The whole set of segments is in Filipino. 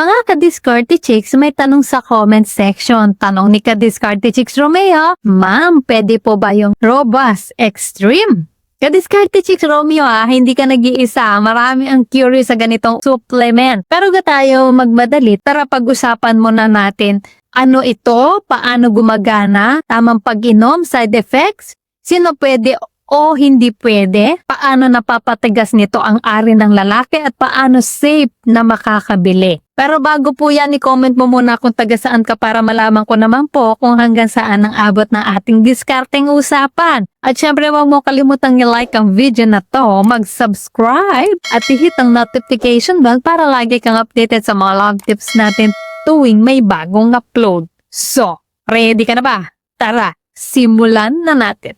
Mga ka-Diskarte Chicks, may tanong sa comment section. Tanong ni ka-Diskarte Chicks Romeo, Ma'am, pwede po ba yung Robust Extreme? Ka-Diskarte Chicks Romeo hindi ka nag-iisa. Marami ang curious sa ganitong supplement. Pero ga tayo magmadali, tara pag-usapan muna natin. Ano ito? Paano gumagana? Tamang pag-inom? Side effects? Sino pwede o hindi pwede? Paano napapatigas nito ang ari ng lalaki at paano safe na makakabili? Pero bago po yan, i-comment mo muna kung taga saan ka para malaman ko naman po kung hanggang saan ang abot ng ating diskarteng usapan. At syempre huwag mo kalimutang i-like ang video na to, mag-subscribe at i-hit ang notification bell para lagi kang updated sa mga love tips natin tuwing may bagong upload. So, ready ka na ba? Tara, simulan na natin.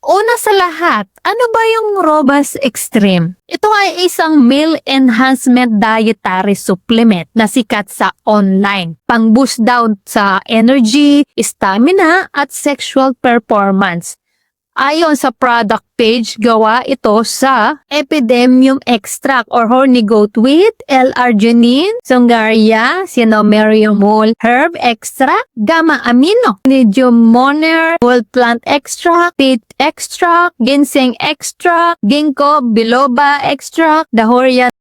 Una sa lahat, ano ba yung Robust Extreme? Ito ay isang meal enhancement dietary supplement na sikat sa online. Pang-boost down sa energy, stamina, at sexual performance. Ayon sa product page, gawa ito sa Epidemium Extract or Horny Goat Wheat, L-Arginine, Songaria, Cinnamomyriamol, Herb Extract, Gamma Amino, Medium Moner, Whole Plant Extract, Peat Extract, Ginseng Extract, Ginkgo Biloba Extract, Dahorian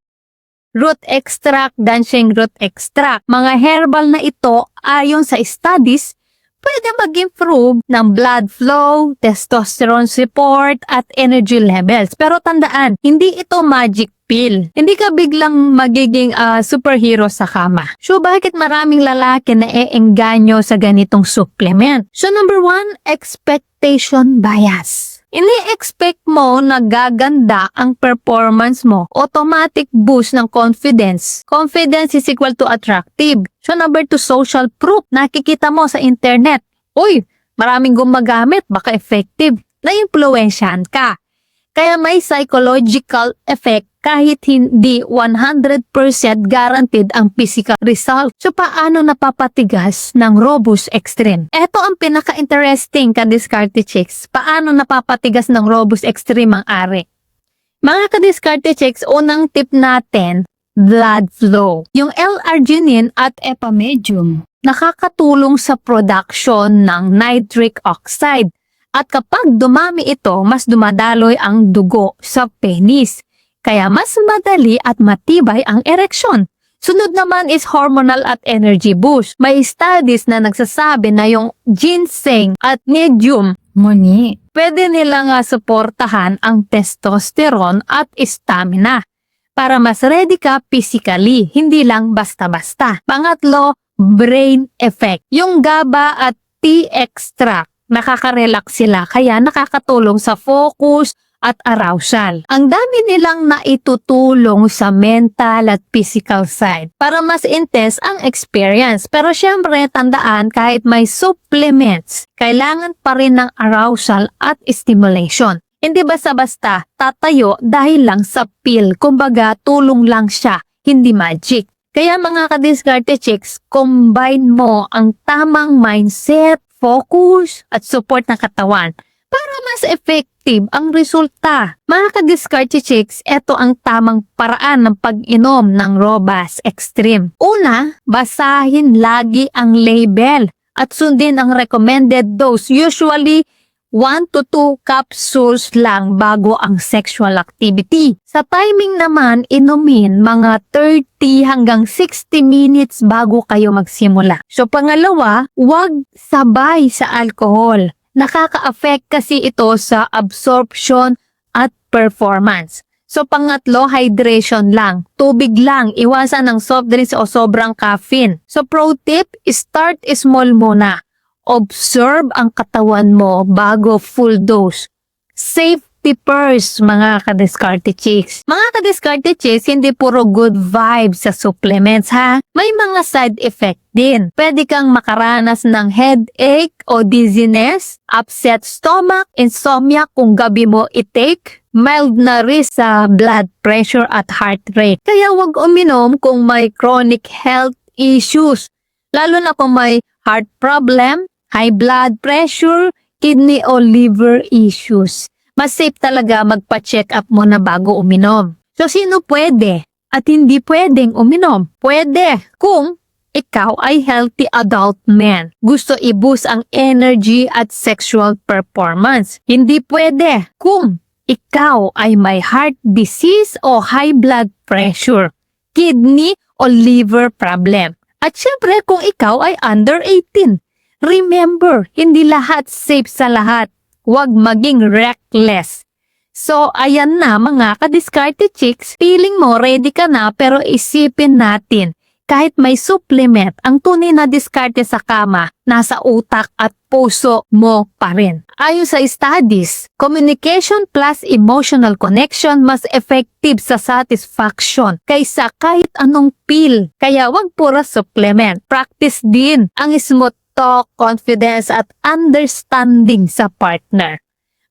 Root Extract, Dancing Root Extract. Mga herbal na ito, ayon sa studies, pwede mag-improve ng blood flow, testosterone support, at energy levels. Pero tandaan, hindi ito magic pill. Hindi ka biglang magiging superhero sa kama. So bakit maraming lalaki na eengganyo sa ganitong supplement? So number 1, expectation bias. Ini-expect mo na gaganda ang performance mo. Automatic boost ng confidence. Confidence is equal to attractive. So number 2, social proof. Nakikita mo sa internet. Uy, maraming gumagamit, baka effective. Na-influensyan ka. Kaya may psychological effect kahit hindi 100% guaranteed ang physical result. So paano napapatigas ng Robust Extreme? Ito ang pinaka-interesting ka-Diskarte Chicks. Paano napapatigas ng Robust Extreme ang ari? Mga ka-Diskarte Chicks, unang tip natin, blood flow. Yung L-Arginine at Epamedium nakakatulong sa production ng nitric oxide. At kapag dumami ito, mas dumadaloy ang dugo sa penis. Kaya mas madali at matibay ang ereksyon. Sunod naman is hormonal at energy boost. May studies na nagsasabi na yung ginseng at medium pwede nilang suportahan ang testosterone at stamina para mas ready ka physically, hindi lang basta-basta. Pangatlo, brain effect. Yung GABA at T-extract, nakaka-relax sila kaya nakakatulong sa focus at arousal. Ang dami nilang naitutulong sa mental at physical side para mas intense ang experience. Pero syempre, tandaan kahit may supplements, kailangan pa rin ng arousal at stimulation. Hindi basta-basta tatayo dahil lang sa pill. Kumbaga, tulong lang siya, hindi magic. Kaya mga ka-Diskarte Chicks, combine mo ang tamang mindset, focus, at support ng katawan para mas effective ang resulta. Mga ka-Diskarte Chicks, ito ang tamang paraan ng pag-inom ng Robust Extreme. Una, basahin lagi ang label at sundin ang recommended dose. Usually, 1 to 2 capsules lang bago ang sexual activity. Sa timing naman, inumin mga 30 hanggang 60 minutes bago kayo magsimula. So pangalawa, huwag sabay sa alcohol. Nakaka-affect kasi ito sa absorption at performance. So pangatlo, hydration lang. Tubig lang. Iwasan ng soft drinks o sobrang caffeine. So pro tip, start small muna. Observe ang katawan mo bago full dose. Safety first, mga ka-Diskarte Chicks. Mga ka-Diskarte Chicks, hindi puro good vibes sa supplements ha. May mga side effect din. Pwede kang makaranas ng headache o dizziness, upset stomach, insomnia kung gabi mo i-take, mild na risk sa blood pressure at heart rate. Kaya huwag uminom kung may chronic health issues, lalo na kung may heart problem, high blood pressure, kidney o liver issues. Mas safe talaga magpa-check up mo na bago uminom. So sino pwede? at hindi pwedeng uminom. Pwede kung ikaw ay healthy adult man. Gusto i-boost ang energy at sexual performance. Hindi pwede kung ikaw ay may heart disease o high blood pressure, kidney o liver problem. At syempre kung ikaw ay under 18. Remember, hindi lahat safe sa lahat. Huwag maging reckless. So, ayan na mga kadiskarte chicks, feeling mo ready ka na pero isipin natin, kahit may supplement, ang tunay na diskarte sa kama, nasa utak at puso mo pa rin. Ayon sa studies, communication plus emotional connection mas effective sa satisfaction kaysa kahit anong pill. Kaya wag pura supplement. Practice din ang smooth talk, confidence at understanding sa partner.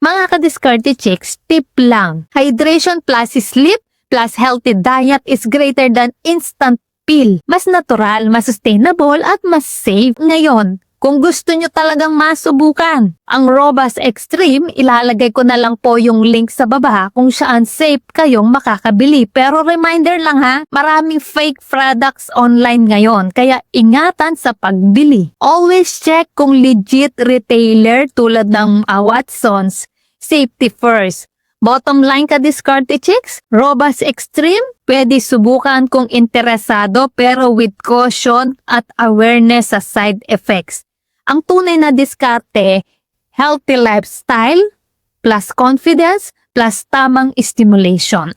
Mga kadiskarte chicks, tip lang. Hydration plus sleep plus healthy diet is greater than instant pill. Mas natural, mas sustainable at mas safe ngayon. Kung gusto nyo talagang masubukan ang Robust Extreme, ilalagay ko na lang po yung link sa baba kung saan safe kayong makakabili. Pero reminder lang ha, maraming fake products online ngayon, kaya ingatan sa pagbili. Always check kung legit retailer tulad ng Watsons. Safety first. Bottom line ka diskarte chicks, Robust Extreme, pwede subukan kung interesado pero with caution at awareness sa side effects. Ang tunay na diskarte, healthy lifestyle, plus confidence, plus tamang stimulation.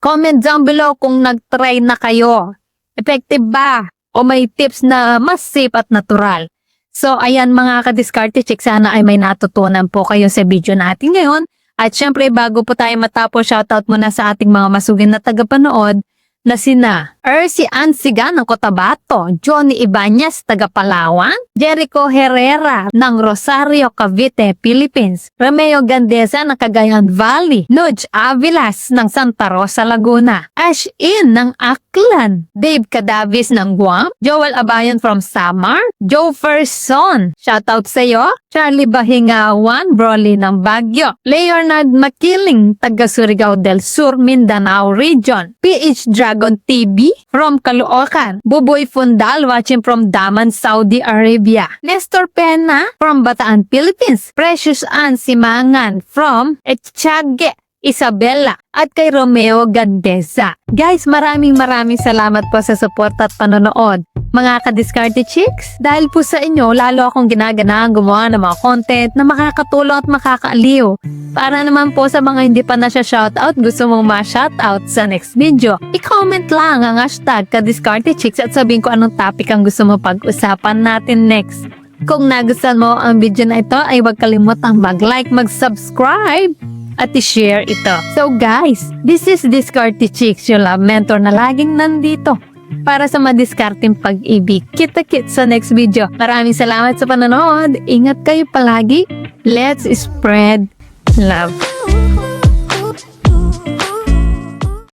Comment down below kung nag-try na kayo. Effective ba? O may tips na mas safe at natural? So ayan mga kadiskarte chicks, sana ay may natutunan po kayo sa video natin ngayon. At syempre, bago po tayo matapos, shoutout muna sa ating mga masugin na tagapanood na sina Ercy Ansigan ng Cotabato, Johnny Ibanez, taga Palawan, Jericho Herrera ng Rosario, Cavite, Philippines, Romeo Gandesa ng Cagayan Valley, Nudge Avilas ng Santa Rosa, Laguna, Ash In ng Aklan, Dave Cadavis ng Guam, Joel Abayon from Samar, Joe Ferson, shoutout sa iyo, Charlie Bahingawan, Broly ng Baguio, Leonard Makiling, taga Surigao del Sur, Mindanao Region, PH Dragon TV from Caloocan, Buboy Fundal watching from Daman, Saudi Arabia, Nestor Pena from Bataan, Philippines, Precious Ann Simangan from Etchage, Isabela, at kay Romeo Gandesa. Guys, maraming salamat po sa support at panonood. Mga kadiskarte chicks, dahil po sa inyo, lalo akong ginaganahan gumawa ng mga content na makakatulong at makakaaliw. Para naman po sa mga hindi pa na siya shoutout, gusto mong ma-shoutout sa next video, i-comment lang ang hashtag kadiskarte chicks at sabihin ko anong topic ang gusto mo pag-usapan natin next. Kung nagustuhan mo ang video na ito, ay huwag kalimutang mag-like, mag-subscribe, at i-share ito. So guys, this is Diskarte Chicks, your love mentor na laging nandito para sa madiskarteng pag-ibig. Kita-kits sa next video. Maraming salamat sa panonood. Ingat kayo palagi. Let's spread love.